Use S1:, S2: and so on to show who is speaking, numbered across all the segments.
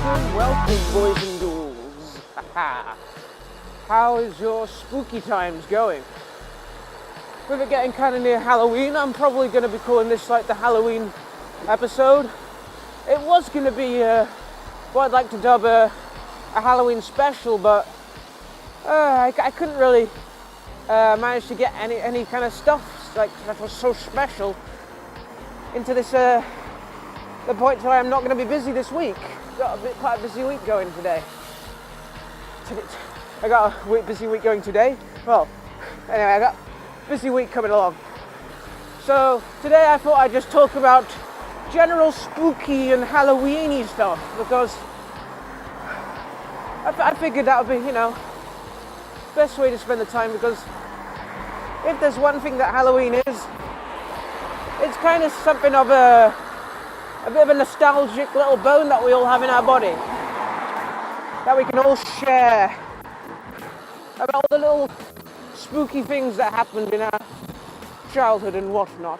S1: Welcome, boys and ghouls. How is your spooky times going? With it getting kind of near Halloween, I'm probably going to be calling this like the Halloween episode. It was going to be what I'd like to dub a Halloween special, but I couldn't really manage to get any kind of stuff like that was so special into this the point where I'm not going to be busy this week. Got quite a busy week going today. I got a busy week going today. Well, anyway, I got a busy week coming along. So today I thought I'd just talk about general spooky and Halloweeny stuff, because I figured that would be, best way to spend the time, because if there's one thing that Halloween is, it's kind of something of a bit of a nostalgic little bone that we all have in our body, that we can all share about all the little spooky things that happened in our childhood and whatnot.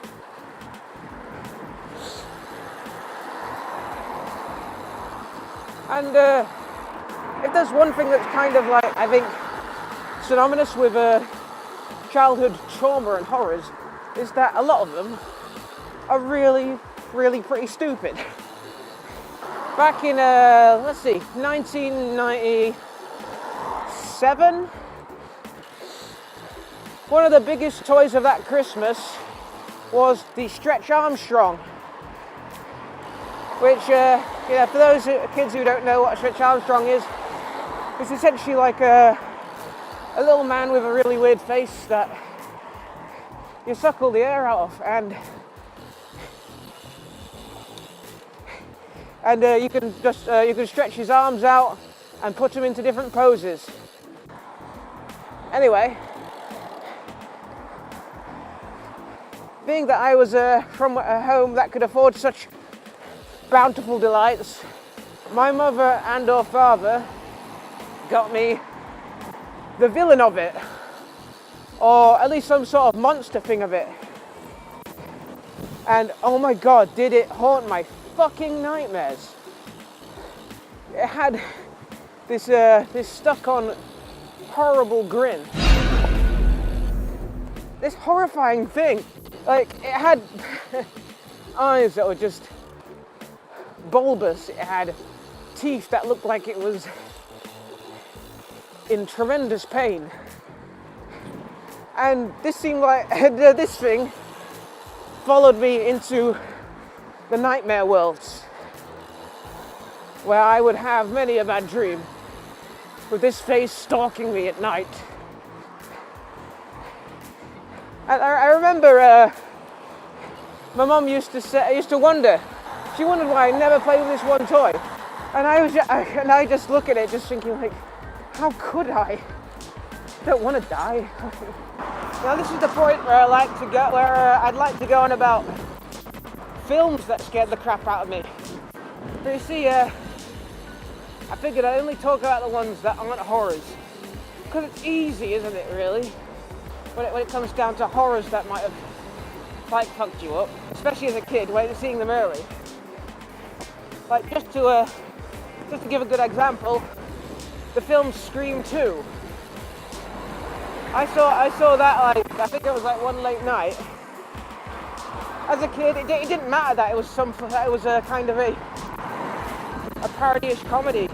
S1: And if there's one thing that's kind of like, I think, synonymous with childhood trauma and horrors, is that a lot of them are really pretty stupid. Back in, 1997, one of the biggest toys of that Christmas was the Stretch Armstrong, which, for those kids who don't know what a Stretch Armstrong is, it's essentially like a little man with a really weird face that you suck all the air out of, and you can stretch his arms out and put him into different poses. Anyway, being that I was from a home that could afford such bountiful delights, my mother and or father got me the villain of it, or at least some sort of monster thing of it. And oh my god, did it haunt my fucking nightmares. It had this stuck on horrible grin. This horrifying thing. Like, it had eyes that were just bulbous. It had teeth that looked like it was in tremendous pain. And this seemed like this thing followed me into the nightmare worlds, where I would have many a bad dream with this face stalking me at night. And I remember my mum used to wonder. She wondered why I never played with this one toy, and I just look at it, just thinking like, how could I? I don't want to die. Now this is the point where I'd like to go on about films that scared the crap out of me. But you see, I figured I'd only talk about the ones that aren't horrors, because it's easy, isn't it, really? When it comes down to horrors that might have like fucked you up, especially as a kid when you're seeing them early. Like, just to give a good example, the film Scream 2. I saw that, like, I think it was like one late night. As a kid, it didn't matter that it was a kind of a parody-ish comedy.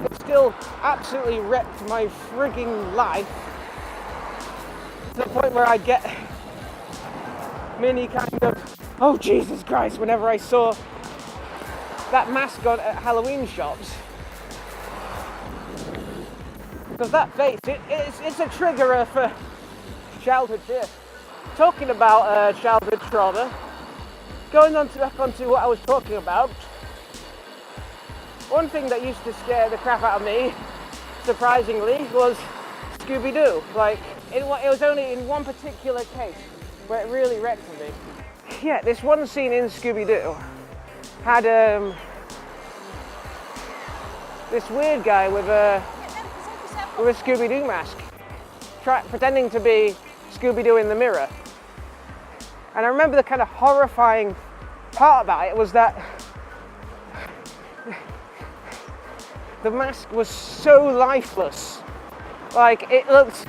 S1: It still absolutely wrecked my frigging life, to the point where I'd get many kind of, oh Jesus Christ, whenever I saw that mask on at Halloween shops. Because that face, it's a trigger for childhood fear. Talking about childhood trauma, going on back onto what I was talking about, one thing that used to scare the crap out of me, surprisingly, was Scooby-Doo. Like, it was only in one particular case where it really wrecked me. Yeah, this one scene in Scooby-Doo had this weird guy with a Scooby-Doo mask, pretending to be Scooby-Doo in the mirror. And I remember the kind of horrifying part about it was that the mask was so lifeless. Like, it looked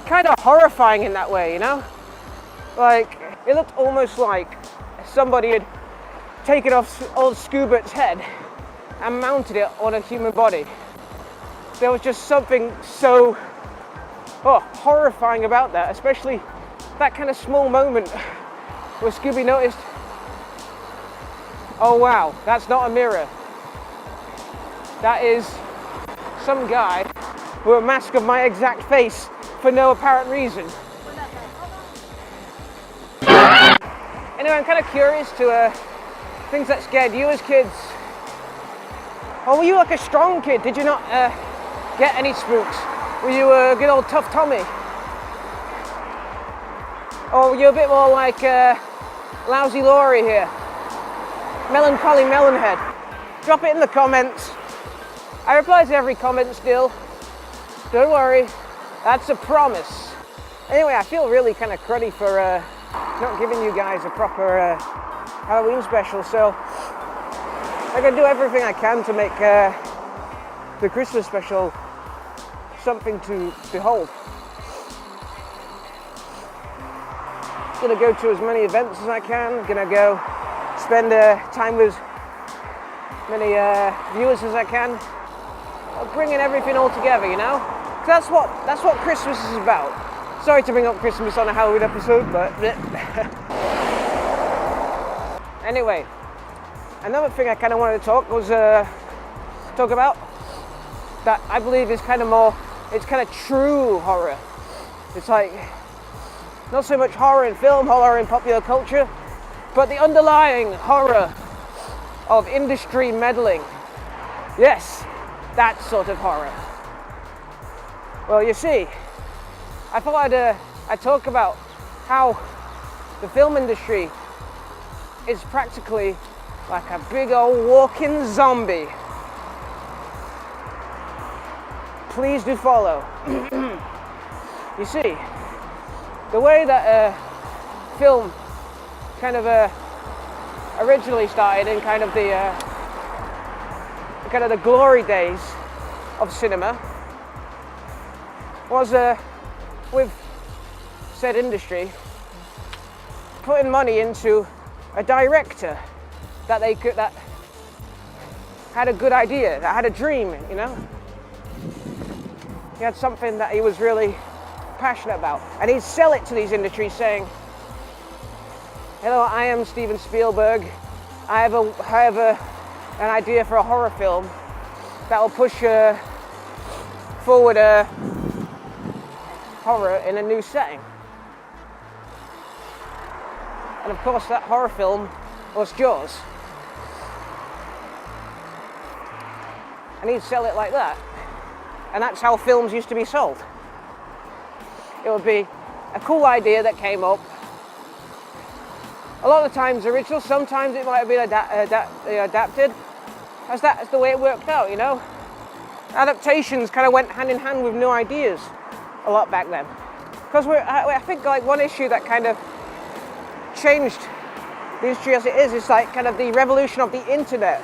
S1: kind of horrifying in that way, you know? Like, it looked almost like somebody had taken off old Scoobert's head and mounted it on a human body. There was just something so horrifying about that, especially that kind of small moment where Scooby noticed, oh wow, that's not a mirror. That is some guy with a mask of my exact face for no apparent reason. Anyway, I'm kind of curious to things that scared you as kids. Or were you like a strong kid? Did you not get any spooks? Were you a good old tough Tommy? Or were you a bit more like lousy Laurie here? Melancholy Melon Head? Drop it in the comments. I reply to every comment still. Don't worry, that's a promise. Anyway, I feel really kind of cruddy for not giving you guys a proper Halloween special, so I'm going to do everything I can to make the Christmas special something to behold. Going to go to as many events as I can, going to go spend time with many viewers as I can, bringing everything all together, you know? 'Cause that's what Christmas is about. Sorry to bring up Christmas on a Halloween episode, but anyway, another thing I kind of wanted to talk about that I believe is kind of more, it's kind of true horror. It's like not so much horror in film, horror in popular culture, but the underlying horror of industry meddling. Yes, that sort of horror. Well, you see, I thought I'd talk about how the film industry is practically like a big old walking zombie. Please do follow. You see, the way that film kind of originally started in kind of the glory days of cinema was with said industry putting money into a director that had a good idea, that had a dream, you know? He had something that he was really passionate about, and he'd sell it to these industries saying, hello, I am Steven Spielberg, I have an idea for a horror film that will push forward horror in a new setting. And of course that horror film was Jaws. And he'd sell it like that. And that's how films used to be sold. It would be a cool idea that came up. A lot of times original, sometimes it might have been adapted. That's the way it worked out, you know? Adaptations kind of went hand in hand with new ideas a lot back then. Because I think like one issue that kind of changed the industry as it is like kind of the revolution of the internet.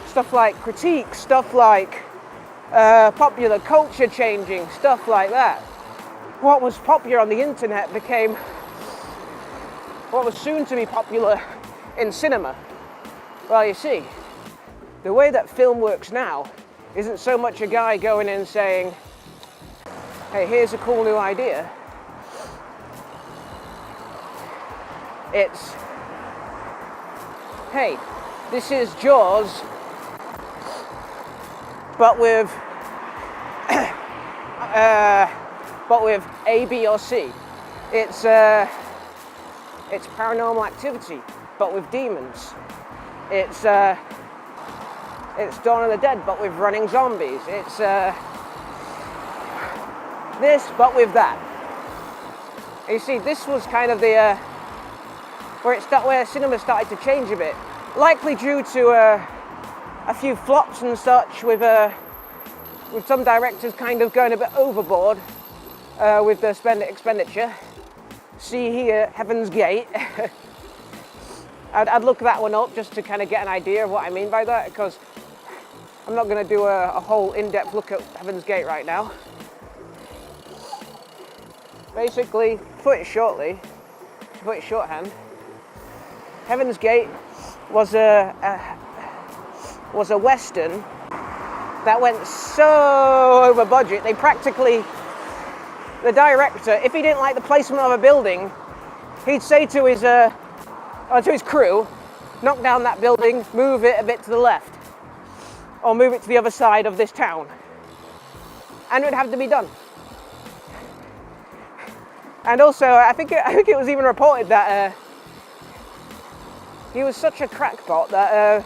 S1: Stuff like critique, stuff like popular culture changing, stuff like that. What was popular on the internet became what was soon to be popular in cinema. Well, you see, the way that film works now isn't so much a guy going in saying, hey, here's a cool new idea. It's, hey, this is Jaws, but with A, B, or C. It's Paranormal Activity, but with demons. It's Dawn of the Dead, but with running zombies. It's this, but with that. You see, this was kind of the where cinema started to change a bit, likely due to a few flops and such, with some directors kind of going a bit overboard with the expenditure. See here, Heaven's Gate. I'd look that one up just to kind of get an idea of what I mean by that, because I'm not going to do a whole in-depth look at Heaven's Gate right now. Basically, to put it shorthand, Heaven's Gate was a Western that went so over budget, they practically, the director, if he didn't like the placement of a building, he'd say to his crew, knock down that building, move it a bit to the left, or move it to the other side of this town. And it would have to be done. And also, I think it was even reported that he was such a crackpot that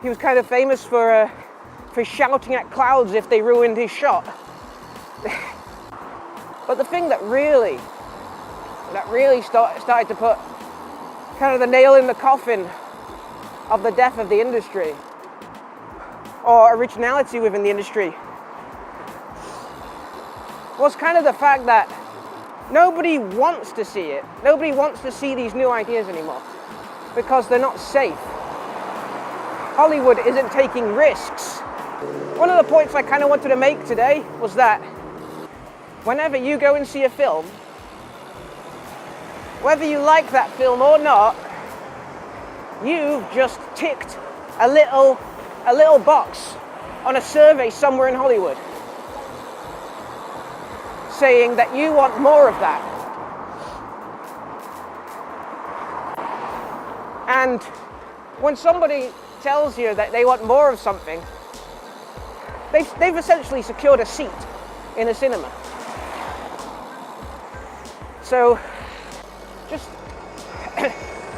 S1: he was kind of famous for shouting at clouds if they ruined his shot. But the thing that really started to put kind of the nail in the coffin of the death of the industry, or originality within the industry, was kind of the fact that nobody wants to see it. Nobody wants to see these new ideas anymore because they're not safe. Hollywood isn't taking risks. One of the points I kind of wanted to make today was that whenever you go and see a film, whether you like that film or not, you've just ticked a little box on a survey somewhere in Hollywood saying that you want more of that. And when somebody tells you that they want more of something, they've essentially secured a seat in a cinema. So just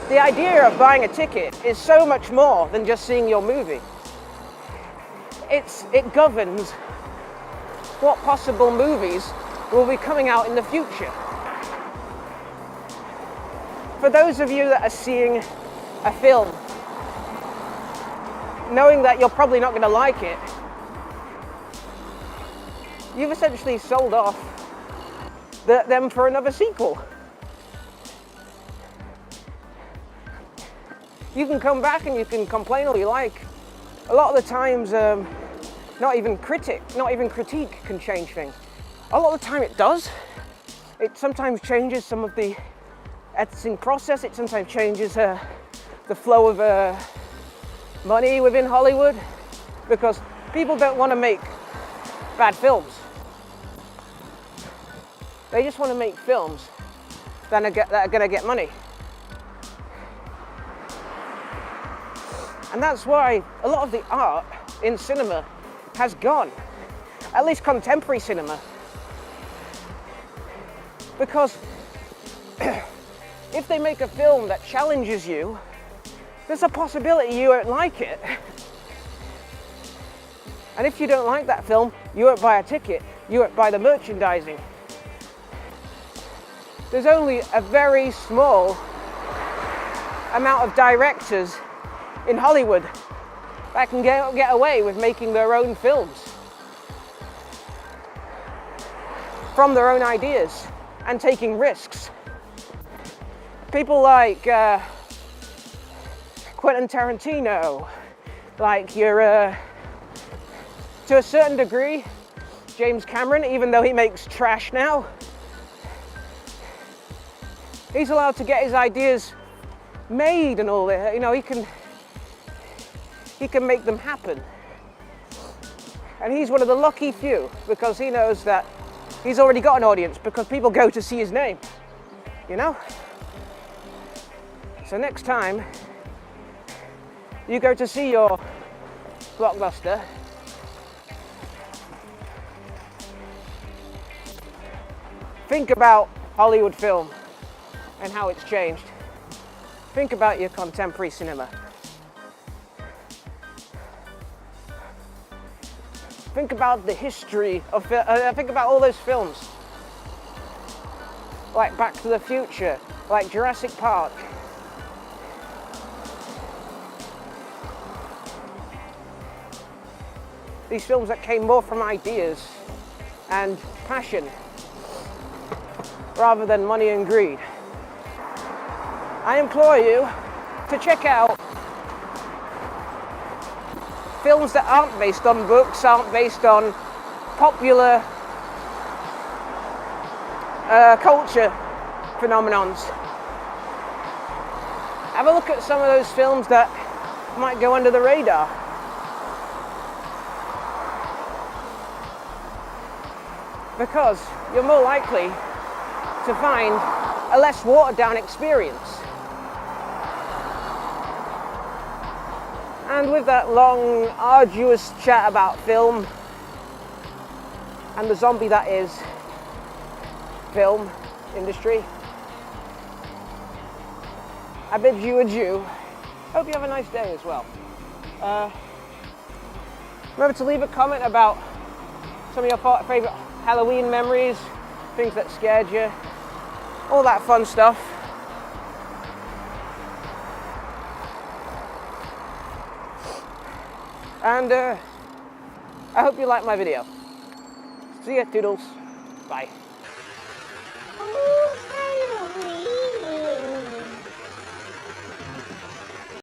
S1: the idea of buying a ticket is so much more than just seeing your movie. It governs what possible movies will be coming out in the future. For those of you that are seeing a film, knowing that you're probably not going to like it, you've essentially sold off them for another sequel. You can come back and you can complain all you like. A lot of the times, not even critique can change things. A lot of the time it does. It sometimes changes some of the editing process. It sometimes changes the flow of money within Hollywood, because people don't want to make bad films. They just want to make films that are going to get money. And that's why a lot of the art in cinema has gone, at least contemporary cinema. Because if they make a film that challenges you, there's a possibility you won't like it. And if you don't like that film, you won't buy a ticket, you won't buy the merchandising. There's only a very small amount of directors in Hollywood that can get away with making their own films from their own ideas and taking risks. People like Quentin Tarantino, like to a certain degree, James Cameron, even though he makes trash now, he's allowed to get his ideas made and all that. You know, he can make them happen. And he's one of the lucky few, because he knows that he's already got an audience, because people go to see his name, you know? So next time you go to see your blockbuster, think about Hollywood film and how it's changed. Think about your contemporary cinema. Think about the history of, think about all those films, like Back to the Future, like Jurassic Park. These films that came more from ideas and passion rather than money and greed. I implore you to check out films that aren't based on books, aren't based on popular culture phenomenons. Have a look at some of those films that might go under the radar. Because you're more likely to find a less watered down experience. And with that long, arduous chat about film and the zombie that is film industry, I bid you adieu. Hope you have a nice day as well. Remember to leave a comment about some of your favourite Halloween memories, things that scared you, all that fun stuff. And I hope you liked my video. See ya, toodles. Bye.